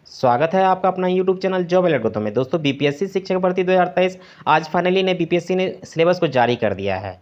स्वागत है आपका अपना YouTube channel job alert Gautam में। दोस्तों बीपीएससी शिक्षक भर्ती 2023 आज फाइनली ने बीपीएससी ने सिलेबस को जारी कर दिया है।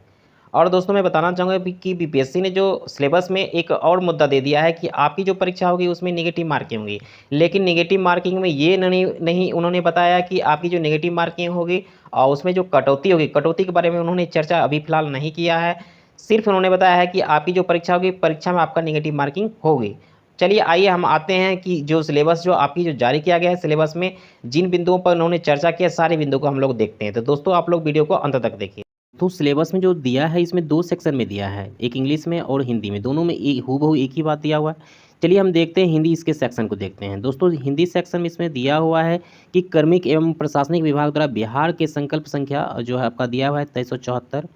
और दोस्तों मैं बताना चाहूँगा कि बीपीएससी ने जो सिलेबस में एक और मुद्दा दे दिया है कि आपकी जो परीक्षा होगी उसमें नेगेटिव मार्किंग होगी। लेकिन नेगेटिव मार्किंग में ये नहीं उन्होंने बताया कि आपकी जो नेगेटिव मार्किंग होगी और उसमें जो कटौती होगी, कटौती के बारे में उन्होंने चर्चा अभी फिलहाल नहीं किया है। सिर्फ उन्होंने बताया है कि आपकी जो परीक्षा होगी, परीक्षा में आपका नेगेटिव मार्किंग होगी। चलिए आइए हम आते हैं कि जो सिलेबस जो आपकी जो जारी किया गया है, सिलेबस में जिन बिंदुओं पर उन्होंने चर्चा किया, सारे बिंदुओं को हम लोग देखते हैं। तो दोस्तों आप लोग वीडियो को अंत तक देखिए। तो सिलेबस में जो दिया है इसमें दो सेक्शन में दिया है, एक इंग्लिश में और हिंदी में, दोनों में हूबहू एक ही बात दिया हुआ है। चलिए हम देखते हैं हिंदी इसके सेक्शन को देखते हैं। दोस्तों हिंदी सेक्शन में इसमें दिया हुआ है कि कार्मिक एवं प्रशासनिक विभाग द्वारा बिहार के संकल्प संख्या जो है आपका दिया हुआ है 2374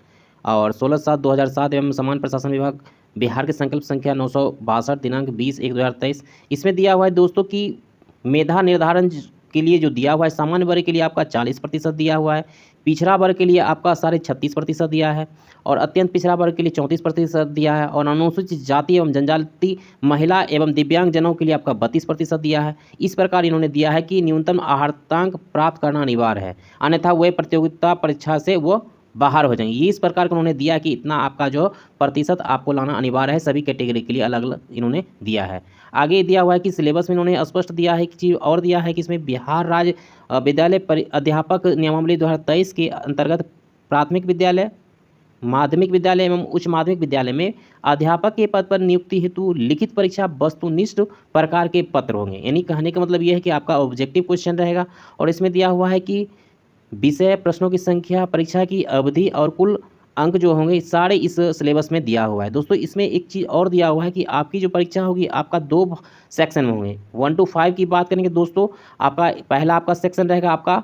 और 16/7/2007 एवं समान प्रशासन विभाग बिहार के संकल्प संख्या 962 दिनांक 20/1/2023। इसमें दिया हुआ है दोस्तों कि मेधा निर्धारण के लिए जो दिया हुआ है, सामान्य वर्ग के लिए आपका 40% दिया हुआ है, पिछड़ा वर्ग के लिए आपका 36.5% दिया है और अत्यंत पिछड़ा वर्ग के लिए 34% दिया है और अनुसूचित जाति एवं जनजाति महिला एवं दिव्यांग जनों के लिए आपका 32% दिया है। इस प्रकार इन्होंने दिया है कि न्यूनतम आहार्तांक प्राप्त करना अनिवार्य है, अन्यथा वे प्रतियोगिता परीक्षा से वो बाहर हो जाएंगे। ये इस प्रकार का उन्होंने दिया कि इतना आपका जो प्रतिशत आपको लाना अनिवार्य है, सभी कैटेगरी के लिए अलग अलग इन्होंने दिया है। आगे दिया हुआ है कि सिलेबस में इन्होंने स्पष्ट दिया है कि चीज़ और दिया है कि इसमें बिहार राज्य विद्यालय अध्यापक नियमावली 2023 के अंतर्गत प्राथमिक विद्यालय, माध्यमिक विद्यालय एवं उच्च माध्यमिक विद्यालय में अध्यापक के पद पर नियुक्ति हेतु लिखित परीक्षा वस्तुनिष्ठ प्रकार के पत्र होंगे। यानी कहने का मतलब यह है कि आपका ऑब्जेक्टिव क्वेश्चन रहेगा और इसमें दिया हुआ है कि विषय, प्रश्नों की संख्या, परीक्षा की अवधि और कुल अंक जो होंगे सारे इस सिलेबस में दिया हुआ है। दोस्तों इसमें एक चीज़ और दिया हुआ है कि आपकी जो परीक्षा होगी आपका 2 सेक्शन में होंगे। 1 to 5 की बात करेंगे दोस्तों, आपका पहला आपका सेक्शन रहेगा आपका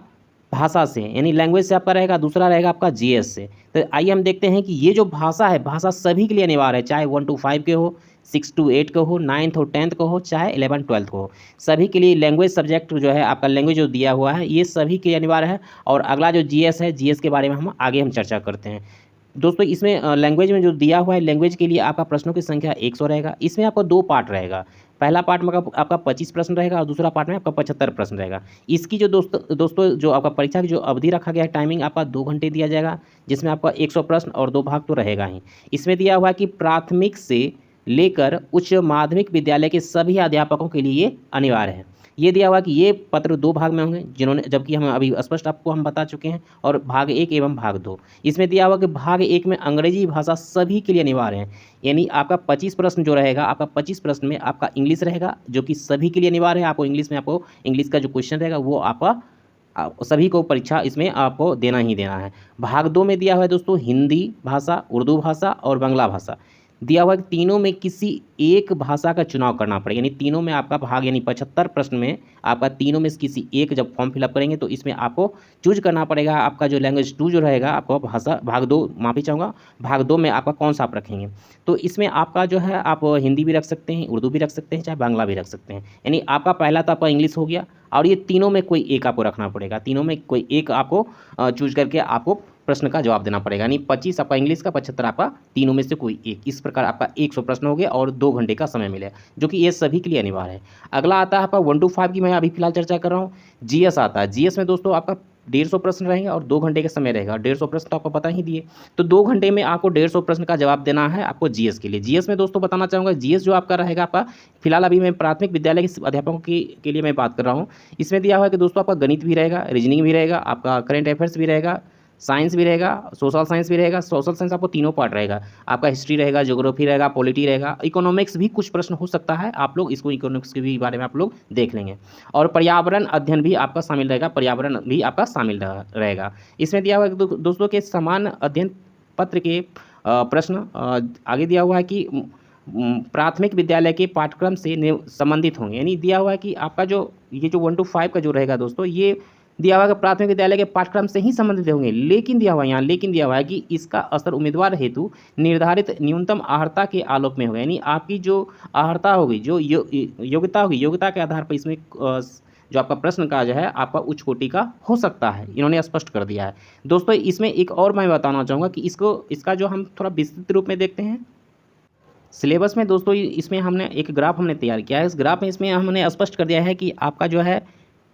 भाषा से यानी लैंग्वेज से आपका रहेगा, दूसरा रहेगा आपका जीएस से। तो आइए हम देखते हैं कि ये जो भाषा है, भाषा सभी के लिए अनिवार्य है, चाहे 1 to 5 के हो, 6 to 8 का हो, 9th और 10th का हो, चाहे 11 12th को हो, सभी के लिए लैंग्वेज सब्जेक्ट जो है आपका लैंग्वेज जो दिया हुआ है ये सभी के लिए अनिवार्य है। और अगला जो जीएस है, जीएस के बारे में हम आगे हम चर्चा करते हैं। दोस्तों इसमें लैंग्वेज में जो दिया हुआ है, लैंग्वेज के लिए आपका प्रश्नों की संख्या 100 रहेगा। इसमें आपको 2 पार्ट रहेगा, पहला पार्ट में आपका 25 प्रश्न रहेगा और दूसरा पार्ट में आपका 75 प्रश्न रहेगा। इसकी जो दोस्तों जो आपका परीक्षा की जो अवधि रखा गया है, टाइमिंग आपका 2 घंटे दिया जाएगा, जिसमें आपका 100 प्रश्न और 2 भाग तो रहेगा ही। इसमें दिया हुआ है कि प्राथमिक से लेकर उच्च माध्यमिक विद्यालय के सभी अध्यापकों के लिए ये अनिवार्य है। ये दिया हुआ कि ये पत्र 2 भाग में होंगे, जिन्होंने जबकि हम अभी स्पष्ट आपको हम बता चुके हैं, और भाग 1 एवं भाग 2। इसमें दिया हुआ कि भाग 1 में अंग्रेजी भाषा सभी के लिए अनिवार्य है। यानी आपका 25 प्रश्न जो रहेगा, आपका 25 प्रश्न में आपका इंग्लिश रहेगा जो कि सभी के लिए अनिवार्य है। आपको इंग्लिश में आपको इंग्लिश का जो क्वेश्चन रहेगा वो आपका सभी को परीक्षा इसमें आपको देना ही देना है। भाग 2 में दिया हुआ है दोस्तों हिंदी भाषा, उर्दू भाषा और बांग्ला भाषा। दिया हुआ है कि तीनों में किसी एक भाषा का चुनाव करना पड़ेगा, यानी तीनों में आपका भाग यानी 75 प्रश्न में आपका तीनों में से किसी एक जब फॉर्म फिलअप करेंगे तो इसमें आपको चूज करना पड़ेगा आपका जो लैंग्वेज 2 जो रहेगा, आपको भाषा भाग 2 माफ़ी चाहूँगा, भाग 2 में आपका कौन सा आप रखेंगे। तो इसमें आपका जो है आप हिंदी भी रख सकते हैं, उर्दू भी रख सकते हैं, चाहे बांग्ला भी रख सकते हैं। यानी आपका पहला तो आपका इंग्लिश हो गया और ये तीनों में कोई एक आपको रखना पड़ेगा, तीनों में कोई एक आपको चूज करके आपको प्रश्न का जवाब देना पड़ेगा। यानी 25 आपका इंग्लिश का, 75 आपका तीनों में से कोई एक। इस प्रकार आपका 100 प्रश्न हो गया और 2 घंटे का समय मिलेगा, जो कि ये सभी के लिए अनिवार्य है। अगला आता है आपका 1 to 5 की मैं अभी फिलहाल चर्चा कर रहा हूँ। जीएस आता है। जीएस में दोस्तों आपका 150 प्रश्न रहेंगे और 2 घंटे का समय रहेगा। 150 प्रश्न तो आपको पता ही दिए, तो 2 घंटे में आपको 150 प्रश्न का जवाब देना है आपको जीएस के लिए। जीएस में दोस्तों बताना चाहूँगा, जीएस जो आपका रहेगा आपका फिलहाल अभी मैं प्राथमिक विद्यालय के अध्यापकों के लिए मैं बात कर रहा हूँ। इसमें दिया हुआ है कि दोस्तों आपका गणित भी रहेगा, रीजनिंग भी रहेगा, आपका करेंट अफेयर्स भी रहेगा, साइंस भी रहेगा, सोशल साइंस भी रहेगा। सोशल साइंस आपको तीनों पार्ट रहेगा, आपका हिस्ट्री रहेगा, ज्योग्राफी रहेगा, पॉलिटी रहेगा, इकोनॉमिक्स भी कुछ प्रश्न हो सकता है, आप लोग इसको इकोनॉमिक्स के भी बारे में आप लोग देख लेंगे। और पर्यावरण अध्ययन भी आपका शामिल रहेगा, पर्यावरण भी आपका शामिल रहेगा। इसमें दिया हुआ है दोस्तों के समान अध्ययन पत्र के प्रश्न आगे दिया हुआ है कि प्राथमिक विद्यालय के पाठ्यक्रम से संबंधित होंगे। यानी दिया हुआ है कि आपका जो ये जो 1 to 5 का जो रहेगा दोस्तों, ये दिया हुआ है कि प्राथमिक विद्यालय के पाठ्यक्रम से ही संबंधित होंगे। लेकिन दिया हुआ है यहाँ, लेकिन दिया हुआ है कि इसका असर उम्मीदवार हेतु निर्धारित न्यूनतम अर्हता के आलोक में होगा। यानी आपकी जो अर्हता होगी, जो योग्यता होगी, योग्यता के आधार पर इसमें जो आपका प्रश्न का जो है आपका उच्च कोटि का हो सकता है, इन्होंने स्पष्ट कर दिया है। दोस्तों इसमें एक और मैं बताना चाहूँगा कि इसका जो हम थोड़ा विस्तृत रूप में देखते हैं। सिलेबस में दोस्तों इसमें हमने एक ग्राफ हमने तैयार किया है। इस ग्राफ में इसमें हमने स्पष्ट कर दिया है कि आपका जो है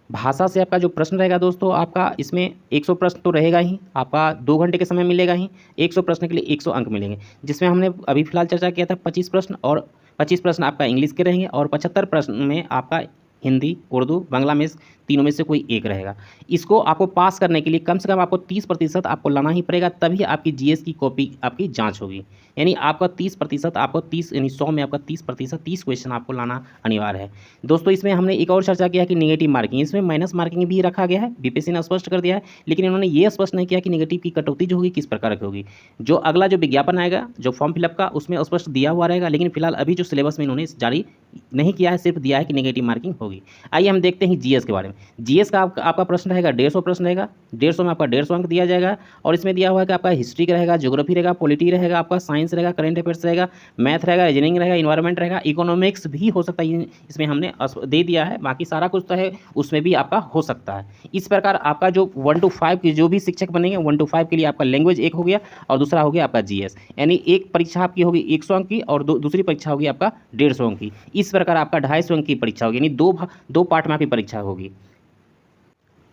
भाषा से आपका जो प्रश्न रहेगा दोस्तों, आपका इसमें 100 प्रश्न तो रहेगा ही, आपका 2 घंटे के समय मिलेगा ही। 100 प्रश्न के लिए 100 अंक मिलेंगे, जिसमें हमने अभी फिलहाल चर्चा किया था 25 प्रश्न, और 25 प्रश्न आपका इंग्लिश के रहेंगे और 75 प्रश्न में आपका हिंदी, उर्दू, बांग्ला में तीनों में से कोई एक रहेगा। इसको आपको पास करने के लिए कम से कम आपको 30% आपको लाना ही पड़ेगा, तभी आपकी जीएस की कॉपी आपकी जांच होगी। यानी आपका 30% आपको 30 यानी 100 में आपका 30% 30 क्वेश्चन आपको लाना अनिवार्य है। दोस्तों इसमें हमने एक और चर्चा किया कि नेगेटिव मार्किंग, इसमें माइनस मार्किंग भी रखा गया है, बीपीएससी ने स्पष्ट कर दिया है, लेकिन इन्होंने ये स्पष्ट नहीं किया कि नेगेटिव की कटौती जो होगी किस प्रकार की होगी। जो अगला जो विज्ञापन आएगा जो फॉर्म फिलअप का, उसमें स्पष्ट दिया हुआ रहेगा, लेकिन फिलहाल अभी जो सिलेबस में इन्होंने जारी नहीं किया है, सिर्फ दिया है कि नेगेटिव मार्किंग होगी। आइए हम देखते हैं जीएस के बारे में। जीएस का आपका प्रश्न रहेगा 150 प्रश्न रहेगा, 150 में आपका 150 अंक दिया जाएगा, और इसमें दिया हुआ है कि आपका हिस्ट्री का रहेगा, ज्योग्राफी रहेगा, पॉलिटी रहेगा, आपका साइंस रहेगा, करंट अफेयर्स रहेगा, मैथ रहेगा, रीजनिंग रहेगा, इन्वायरमेंट रहेगा, इकोनॉमिक्स भी हो सकता है, इसमें हमने दे दिया है, बाकी सारा कुछ तो है उसमें भी आपका हो सकता है। इस प्रकार आपका जो 1 to 5 के जो भी शिक्षक बनेंगे 1 to 5 के लिए आपका लैंग्वेज एक हो गया और दूसरा हो गया आपका जीएस। यानी एक परीक्षा आपकी होगी 100 अंक की और दूसरी परीक्षा होगी आपका 150 अंक की। इस प्रकार आपका 250 अंक की परीक्षा होगी, यानी दो पार्ट में आपकी परीक्षा होगी।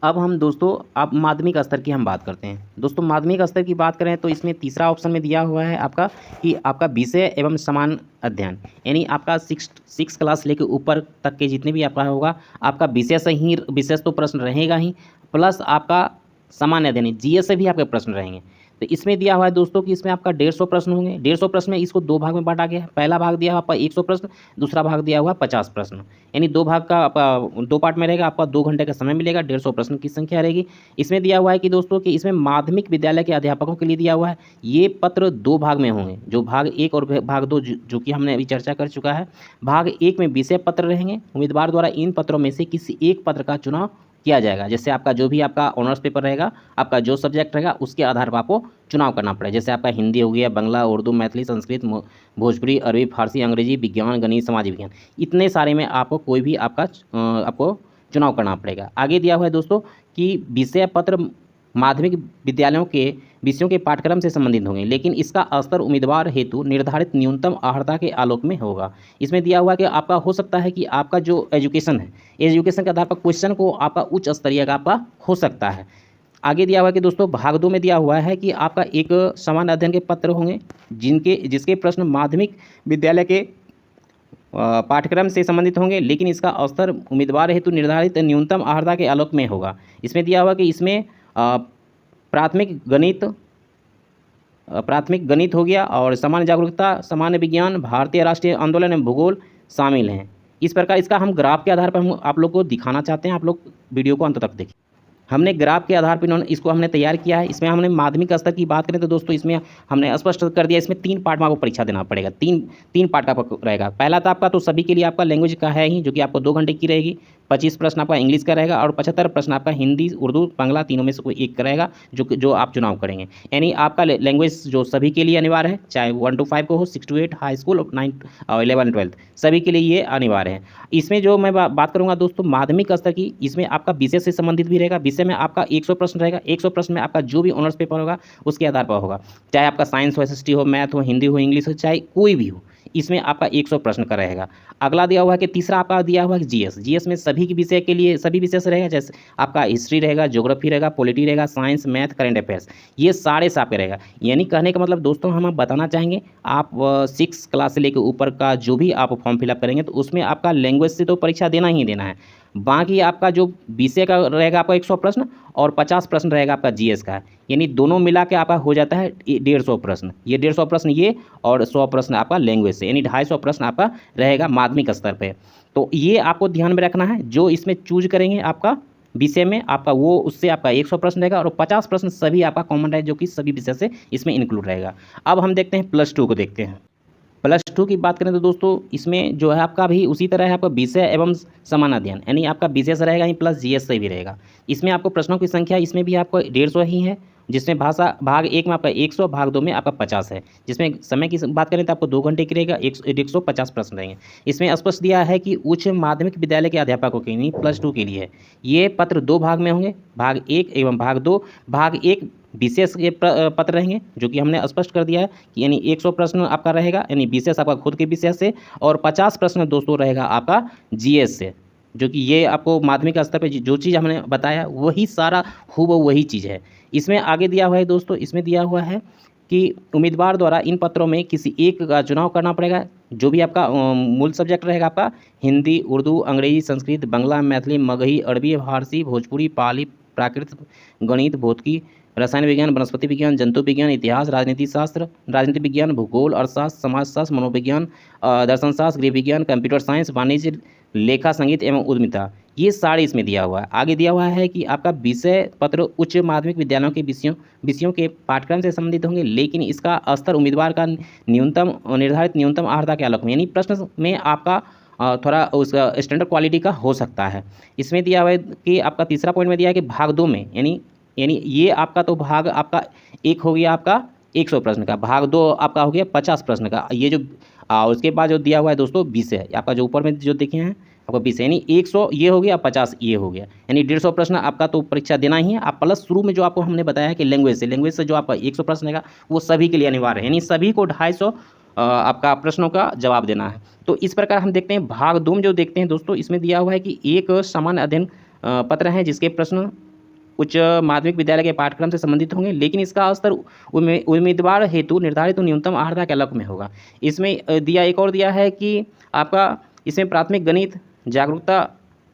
अब हम दोस्तों अब माध्यमिक स्तर की हम बात करते हैं। दोस्तों माध्यमिक स्तर की बात करें तो इसमें तीसरा ऑप्शन में दिया हुआ है आपका कि आपका विषय एवं समान अध्ययन, यानी आपका 6 क्लास लेके ऊपर तक के जितने भी आपका होगा, आपका विषय से ही विशेष तो प्रश्न रहेगा ही, प्लस आपका सामान्य अध्ययन जीएस से भी आपके प्रश्न रहेंगे। तो इसमें दिया हुआ है दोस्तों कि इसमें आपका 150 प्रश्न होंगे। 150 प्रश्न में इसको 2 भाग में बांटा गया है। पहला भाग दिया हुआ आपका 100 प्रश्न, दूसरा भाग दिया हुआ 50 प्रश्न, यानी 2 भाग का 2 पार्ट में रहेगा। आपका 2 घंटे का समय मिलेगा, 150 प्रश्न की संख्या रहेगी। इसमें दिया हुआ है कि दोस्तों कि इसमें माध्यमिक विद्यालय के अध्यापकों के लिए दिया हुआ है, ये पत्र 2 भाग में होंगे, जो भाग 1 और भाग 2 जो कि हमने अभी चर्चा कर चुका है। भाग 1 में विषय पत्र रहेंगे, उम्मीदवार द्वारा इन पत्रों में से किसी एक पत्र का चुनाव किया जाएगा। जैसे आपका जो भी आपका ऑनर्स पेपर रहेगा, आपका जो सब्जेक्ट रहेगा उसके आधार पर आपको चुनाव करना पड़ेगा। जैसे आपका हिंदी हो गया, बांग्ला, उर्दू, मैथिली, संस्कृत, भोजपुरी, अरबी, फारसी, अंग्रेजी, विज्ञान, गणित, समाज विज्ञान, इतने सारे में आपको कोई भी आपको चुनाव करना पड़ेगा। आगे दिया हुआ है दोस्तों कि विषय पत्र माध्यमिक विद्यालयों के विषयों के पाठ्यक्रम से संबंधित होंगे, लेकिन इसका स्तर उम्मीदवार हेतु निर्धारित न्यूनतम अर्हता के आलोक में होगा। इसमें दिया हुआ है कि आपका हो सकता है कि आपका जो एजुकेशन है, एजुकेशन के आधार पर क्वेश्चन को आपका उच्च स्तरीय का आपका हो सकता है। आगे दिया हुआ है कि दोस्तों भाग 2 में दिया हुआ है कि आपका एक सामान्य अध्ययन के पत्र होंगे जिसके प्रश्न माध्यमिक विद्यालय के पाठ्यक्रम से संबंधित होंगे, लेकिन इसका स्तर उम्मीदवार हेतु निर्धारित न्यूनतम अर्हता के आलोक में होगा। इसमें दिया हुआ कि इसमें प्राथमिक गणित हो गया और सामान्य जागरूकता, सामान्य विज्ञान, भारतीय राष्ट्रीय आंदोलन एवं भूगोल शामिल हैं। इस प्रकार इसका हम ग्राफ के आधार पर हम आप लोग को दिखाना चाहते हैं, आप लोग वीडियो को अंत तक देखिए। हमने ग्राफ के आधार पर इसको हमने तैयार किया है। इसमें हमने माध्यमिक स्तर की बात करें तो दोस्तों इसमें हमने स्पष्ट कर दिया, इसमें 3 पार्ट में आपको परीक्षा देना पड़ेगा। तीन पार्ट का रहेगा। पहला तो आपका तो सभी के लिए आपका लैंग्वेज का है ही, जो कि आपको 2 घंटे की रहेगी। 25 प्रश्न आपका इंग्लिश का रहेगा और 75 प्रश्न आपका हिंदी, उर्दू, बांग्ला तीनों में से कोई एक का रहेगा, जो आप चुनाव करेंगे। यानी आपका लैंग्वेज जो सभी के लिए अनिवार्य है, चाहे 1 to 5 को हो, 6 to 8 हाई स्कूल और 9 और 11 12 सभी के लिए ये अनिवार्य है। इसमें जो मैं बात करूँगा दोस्तों माध्यमिक स्तर की, इसमें आपका विषय से संबंधित भी रहेगा। विषय में आपका 100 प्रश्न रहेगा। 100 प्रश्न में आपका जो भी ऑनर्स पेपर होगा उसके आधार पर होगा, चाहे आपका साइंस हो, एसएसटी हो, मैथ हो, हिंदी हो, इंग्लिश हो, चाहे कोई भी हो, इसमें आपका 100 प्रश्न का रहेगा। अगला दिया हुआ है कि तीसरा आपका दिया हुआ है जीएस। जीएस में सभी के विषय के लिए सभी विषय से रहेगा, जैसे आपका हिस्ट्री रहेगा, ज्योग्राफी रहेगा, पॉलिटी रहेगा, साइंस, मैथ, करंट अफेयर्स, ये सारे से आपके रहेगा। यानी कहने का मतलब दोस्तों हम बताना चाहेंगे, आप 6 क्लास से लेकर ऊपर का जो भी आप फॉर्म फिलअप करेंगे तो उसमें आपका लैंग्वेज से तो परीक्षा देना ही देना है। बाकी आपका जो विषय का रहेगा आपका 100 प्रश्न और 50 प्रश्न रहेगा आपका जीएस का, यानी दोनों मिला के आपका हो जाता है 150 प्रश्न। ये 150 प्रश्न ये और 100 प्रश्न आपका लैंग्वेज से, यानी 250 प्रश्न आपका रहेगा माध्यमिक स्तर पे। तो ये आपको ध्यान में रखना है, जो इसमें चूज करेंगे आपका विषय में आपका वो उससे आपका 100 प्रश्न रहेगा और 50 प्रश्न सभी आपका कॉमन रहेगा, जो कि सभी विषय से इसमें इंक्लूड रहेगा। अब हम देखते हैं +2 को देखते हैं। +2 की बात करें तो दोस्तों इसमें जो है आपका भी उसी तरह है, आपका विषय एवं समान अध्ययन, यानी आपका विषय से रहेगा ही प्लस जीएस से भी रहेगा। इसमें आपको प्रश्नों की संख्या इसमें भी आपको 150 ही है, जिसमें भाग 1 में आपका 100, भाग 2 में आपका 50 है। जिसमें समय की बात करें तो आपको 2 घंटे की रहेगा, 150 प्रश्न रहेंगे। इसमें स्पष्ट दिया है कि उच्च माध्यमिक विद्यालय के अध्यापकों के लिए +2 के लिए ये पत्र 2 भाग में होंगे, भाग 1 एवं भाग 2। भाग 1 BCS के पत्र रहेंगे, जो कि हमने स्पष्ट कर दिया है कि यानी 100 प्रश्न आपका रहेगा यानी BCS आपका खुद के विषय से, और 50 प्रश्न दोस्तों रहेगा आपका GS से, जो कि ये आपको माध्यमिक स्तर पे जो चीज़ हमने बताया वही सारा हूबहू वही चीज़ है। इसमें आगे दिया हुआ है दोस्तों, इसमें दिया हुआ है कि उम्मीदवार द्वारा इन पत्रों में किसी एक का चुनाव करना पड़ेगा, जो भी आपका मूल सब्जेक्ट रहेगा आपका हिंदी, उर्दू, अंग्रेजी, संस्कृत, बांग्ला, मैथिली, मगही, अरबी, फारसी, भोजपुरी, पाली, प्राकृत, गणित, भौतिकी, रसायन विज्ञान, वनस्पति विज्ञान, जंतु विज्ञान, इतिहास, राजनीति शास्त्र, राजनीति विज्ञान, भूगोल, अर्थशास्त्र, समाजशास्त्र, मनोविज्ञान, दर्शन शास्त्र, गृह विज्ञान, कंप्यूटर साइंस, वाणिज्य, लेखा, संगीत एवं उद्यमिता, ये सारे इसमें दिया हुआ है। आगे दिया हुआ है कि आपका विषय पत्र उच्च माध्यमिक विद्यालयों के विषयों के पाठ्यक्रम से संबंधित होंगे, लेकिन इसका स्तर उम्मीदवार का न्यूनतम निर्धारित न्यूनतम अर्हता के आलोक में, यानी प्रश्न में आपका थोड़ा उसका स्टैंडर्ड क्वालिटी का हो सकता है। इसमें दिया हुआ है कि आपका तीसरा पॉइंट में दिया है कि भाग 2 में यानी ये आपका तो भाग आपका 1 हो गया आपका 100 प्रश्न का, भाग 2 आपका हो गया 50 प्रश्न का। ये जो उसके बाद जो दिया हुआ है दोस्तों विषय आपका जो ऊपर में जो देखे हैं आपका विषय, यानी 100 ये हो गया, 50 ये हो गया, यानी 150 प्रश्न आपका तो परीक्षा देना ही है। आप प्लस शुरू में जो आपको हमने बताया है कि लैंग्वेज से जो आपका 100 प्रश्न रहेगा वो सभी के लिए अनिवार्य है, यानी सभी को 250 आपका प्रश्नों का जवाब देना है। तो इस प्रकार हम देखते हैं भाग 2 में जो देखते हैं दोस्तों, इसमें दिया हुआ है कि एक सामान्य अध्ययन पत्र है जिसके प्रश्न उच्च माध्यमिक विद्यालय के पाठ्यक्रम से संबंधित होंगे, लेकिन इसका स्तर उम्मीदवार हेतु निर्धारित न्यूनतम अर्हता के अलग में होगा। इसमें एक और दिया है कि आपका इसमें प्राथमिक गणित, जागरूकता,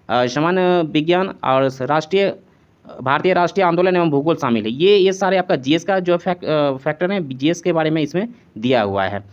सामान्य विज्ञान और भारतीय राष्ट्रीय आंदोलन एवं भूगोल शामिल है। ये सारे आपका GS का जो फैक्टर है, GS के बारे में इसमें दिया हुआ है।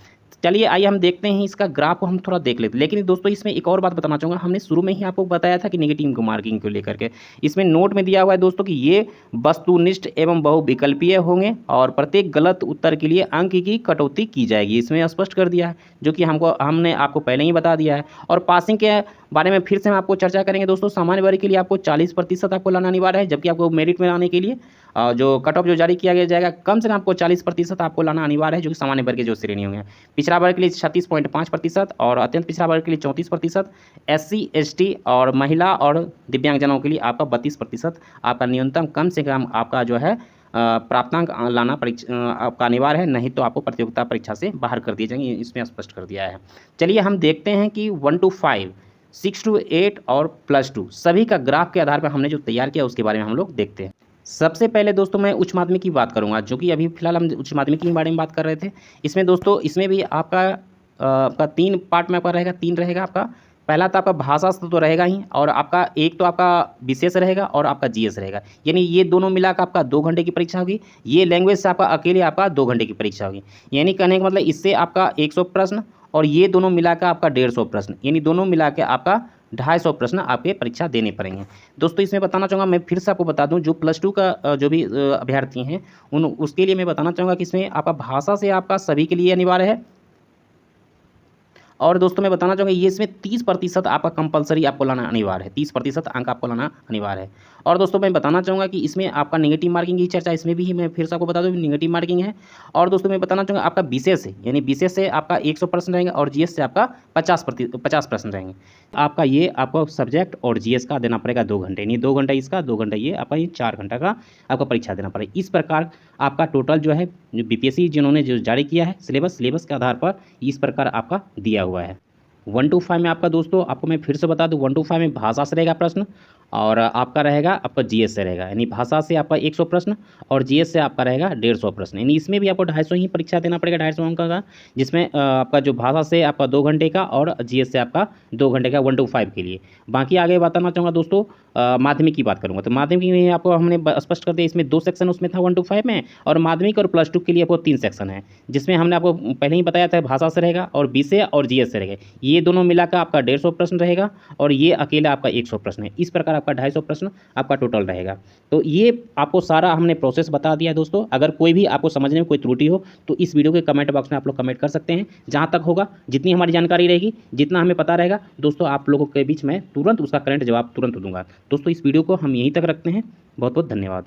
चलिए आइए हम देखते हैं इसका ग्राफ को हम थोड़ा देख लेते हैं। लेकिन दोस्तों इसमें एक और बात बताना चाहूँगा, हमने शुरू में ही आपको बताया था कि नेगेटिव मार्किंग को लेकर के इसमें नोट में दिया हुआ है दोस्तों कि ये वस्तुनिष्ठ एवं बहुविकल्पीय होंगे और प्रत्येक गलत उत्तर के लिए अंक की कटौती की जाएगी, इसमें स्पष्ट कर दिया है, जो कि हमने आपको पहले ही बता दिया है। और पासिंग के बारे में फिर से हम आपको चर्चा करेंगे दोस्तों। सामान्य वर्ग के लिए आपको 40% आपको लाना अनिवार्य है, जबकि आपको मेरिट में लाने के लिए जो कट ऑफ जो जारी किया गया जाएगा कम से कम आपको 40% आपको लाना अनिवार्य है, जो कि सामान्य वर्ग के जो श्रेणी होंगे। पिछड़ा वर्ग के लिए 36.5% और अत्यंत पिछड़ा वर्ग के लिए 34%, SC ST और महिला और दिव्यांगजनों के लिए आपका 32% आपका न्यूनतम कम से कम आपका जो है प्राप्तांक लाना आपका अनिवार्य है, नहीं तो आपको प्रतियोगिता परीक्षा से बाहर कर दिए जाएंगे, इसमें स्पष्ट कर दिया है। चलिए हम देखते हैं कि 1 to 5, 6 to 8 और +2 सभी का ग्राफ के आधार पर हमने जो तैयार किया उसके बारे में हम लोग देखते हैं। सबसे पहले दोस्तों मैं उच्च माध्यमिक की बात करूंगा, जो कि अभी फिलहाल हम उच्च माध्यमिक के बारे में बात कर रहे थे। इसमें दोस्तों इसमें भी आपका 3 पार्ट में आपका रहेगा, 3 रहेगा आपका। पहला तो आपका भाषा तो रहेगा ही, और आपका एक तो आपका विशेष रहेगा और आपका GS रहेगा, यानी ये दोनों मिलाकर आपका 2 घंटे की परीक्षा होगी। ये लैंग्वेज से आपका अकेले आपका 2 घंटे की परीक्षा होगी, यानी कहने का मतलब इससे आपका 100 प्रश्न और ये दोनों मिलाकर आपका 150 प्रश्न, यानी दोनों मिला के आपका 250 प्रश्न आपके परीक्षा देने पड़ेंगे। दोस्तों इसमें बताना चाहूँगा, मैं फिर से आपको बता दूं, जो +2 का जो भी अभ्यर्थी हैं उसके लिए मैं बताना चाहूँगा कि इसमें आपका भाषा से आपका सभी के लिए अनिवार्य है। और दोस्तों मैं बताना चाहूँगा ये इसमें 30% आपका कंपलसरी आपको लाना अनिवार्य है, 30% अंक आपको लाना अनिवार्य है। और दोस्तों मैं बताना चाहूँगा कि इसमें आपका नेगेटिव मार्किंग की चर्चा इसमें भी मैं फिर से आपको बता दूँ नेगेटिव मार्किंग है। और दोस्तों मैं बताना चाहूँगा आपका विशेष से, यानी विशेष से आपका 100% रहेंगे और GS से आपका 50 प्रश्न रहेंगे। आपका ये आपको सब्जेक्ट और GS का देना पड़ेगा 2 घंटे, यानी 2 घंटा इसका 2 घंटा ये आपका, ये 4 घंटा का आपका परीक्षा देना पड़ेगा। इस प्रकार आपका टोटल जो है जो BPSC जिन्होंने जो जारी किया है सिलेबस के आधार पर इस प्रकार आपका दिया हुआ है। 1 to 5 में आपका दोस्तों आपको मैं फिर से बता दूं, 1 to 5 में भाषा से रहेगा प्रश्न और आपका रहेगा आपका GS से रहेगा, यानी भाषा से आपका 100 प्रश्न और GS से आपका रहेगा 150 प्रश्न, यानी इसमें भी आपको 250 ही परीक्षा देना पड़ेगा, 250 अंक का, जिसमें आपका जो भाषा से आपका 2 घंटे का और GS से आपका 2 घंटे का 1 to 5 के लिए। बाकी आगे बताना चाहूँगा दोस्तों माध्यमिक की बात करूँगा तो माध्यमिक में आपको हमने स्पष्ट कर दिया, इसमें 2 सेक्शन उसमें था 1 to 5 में, और माध्यमिक और +2 के लिए आपको 3 सेक्शन है, जिसमें हमने आपको पहले ही बताया था भाषा से रहेगा और विषय और GS से रहेगा, ये दोनों मिलाकर आपका 150 प्रश्न रहेगा और ये अकेला आपका 100 प्रश्न है। इस प्रकार आपका 250 प्रश्न आपका टोटल रहेगा। तो ये आपको सारा हमने प्रोसेस बता दिया है दोस्तों। अगर कोई भी आपको समझने में कोई त्रुटि हो तो इस वीडियो के कमेंट बॉक्स में आप लोग कमेंट कर सकते हैं। जहाँ तक होगा, जितनी हमारी जानकारी रहेगी, जितना हमें पता रहेगा दोस्तों, आप लोगों के बीच में तुरंत उसका करंट जवाब तुरंत दूंगा। दोस्तों इस वीडियो को हम यहीं तक रखते हैं। बहुत बहुत धन्यवाद।